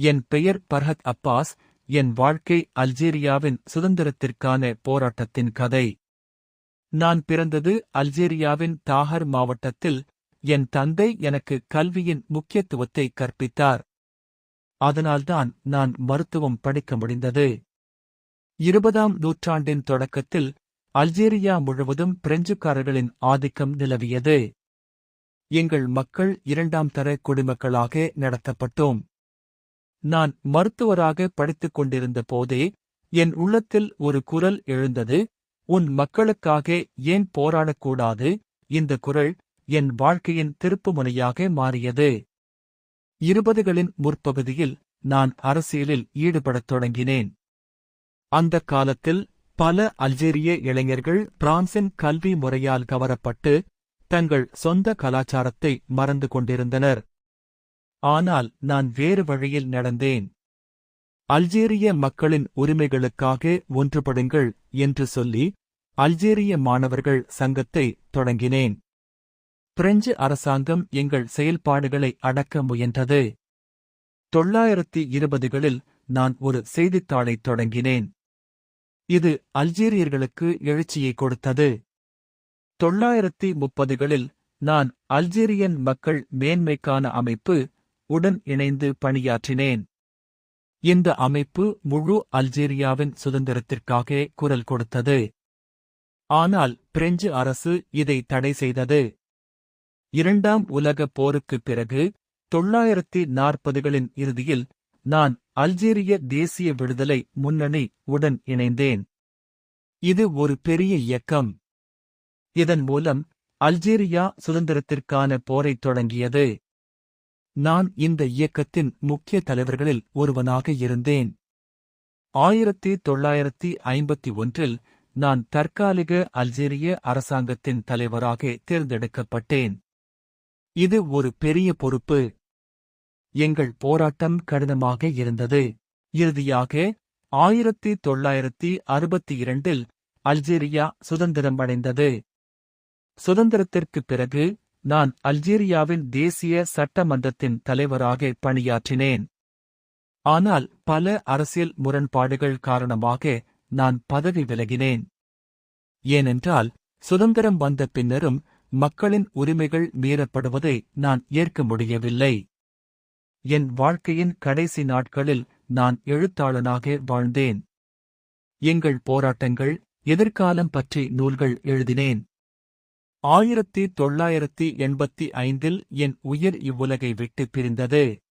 என் பெயர் பர்ஹத் அப்பாஸ். என் வாழ்க்கை அல்ஜீரியாவின் சுதந்திரத்திற்கான போராட்டத்தின் கதை. நான் பிறந்தது அல்ஜீரியாவின் தாஹர் மாவட்டத்தில். என் தந்தை எனக்கு கல்வியின் முக்கியத்துவத்தை கற்பித்தார். அதனால்தான் நான் மருத்துவம் படிக்க முடிந்தது. 20ஆம் நூற்றாண்டின் தொடக்கத்தில் அல்ஜீரியா முழுவதும் பிரெஞ்சுக்காரர்களின் ஆதிக்கம் நிலவியது. எங்கள் மக்கள் 2ஆம் தர குடிமக்களாக நடத்தப்பட்டோம். நான் மருத்துவராக படித்துக் கொண்டிருந்த போதே என் உள்ளத்தில் ஒரு குரல் எழுந்தது. உன் மக்களுக்காக ஏன் போராடக்கூடாது? இந்த குரல் என் வாழ்க்கையின் திருப்புமுனையாக மாறியது. 20களின் முற்பகுதியில் நான் அரசியலில் ஈடுபடத் தொடங்கினேன். அந்தக் காலத்தில் பல அல்ஜீரிய இளைஞர்கள் பிரான்சின் கல்வி முறையால் கவரப்பட்டு தங்கள் சொந்த கலாச்சாரத்தை மறந்து கொண்டிருந்தனர். ஆனால் நான் வேறு வழியில் நடந்தேன். அல்ஜீரிய மக்களின் உரிமைகளுக்காக ஒன்றுபடுங்கள் என்று சொல்லி அல்ஜீரிய மாணவர்கள் சங்கத்தை தொடங்கினேன். பிரெஞ்சு அரசாங்கம் எங்கள் செயல்பாடுகளை அடக்க முயன்றது. 1920களில் நான் ஒரு செய்தித்தாளைத் தொடங்கினேன். இது அல்ஜீரியர்களுக்கு எழுச்சியை கொடுத்தது. 1930களில் நான் அல்ஜீரியன் மக்கள் மேன்மைக்கான அமைப்பு உடன் இணைந்து பணியாற்றினேன். இந்த அமைப்பு முழு அல்ஜீரியாவின் சுதந்திரத்திற்காக குரல் கொடுத்தது. ஆனால் பிரெஞ்சு அரசு இதை தடை செய்தது. 2ஆம் உலகப் போருக்குப் பிறகு 1940களின் இறுதியில் நான் அல்ஜீரிய தேசிய விடுதலை முன்னணி உடன் இணைந்தேன். இது ஒரு பெரிய இயக்கம். இதன் மூலம் அல்ஜீரியா சுதந்திரத்திற்கான போரைத் தொடங்கியது. நான் இந்த இயக்கத்தின் முக்கிய தலைவர்களில் ஒருவனாக இருந்தேன். 1951இல் நான் தற்காலிக அல்ஜீரிய அரசாங்கத்தின் தலைவராக தேர்ந்தெடுக்கப்பட்டேன். இது ஒரு பெரிய பொறுப்பு. எங்கள் போராட்டம் கடினமாக இருந்தது. இறுதியாக 1962இல் அல்ஜீரியா சுதந்திரம் அடைந்தது. சுதந்திரத்திற்குப் பிறகு நான் அல்ஜீரியாவின் தேசிய சட்டமன்றத்தின் தலைவராக பணியாற்றினேன். ஆனால் பல அரசியல் முரண்பாடுகள் காரணமாக நான் பதவி விலகினேன். ஏனென்றால் சுதந்திரம் வந்த பின்னரும் மக்களின் உரிமைகள் மீறப்படுவதை நான் ஏற்க முடியவில்லை. என் வாழ்க்கையின் கடைசி நாட்களில் நான் எழுத்தாளனாக வாழ்ந்தேன். எங்கள் போராட்டங்கள், எதிர்காலம் பற்றி நூல்கள் எழுதினேன். 1985இல் என் உயிர் இவ்வுலகை விட்டு பிரிந்தது.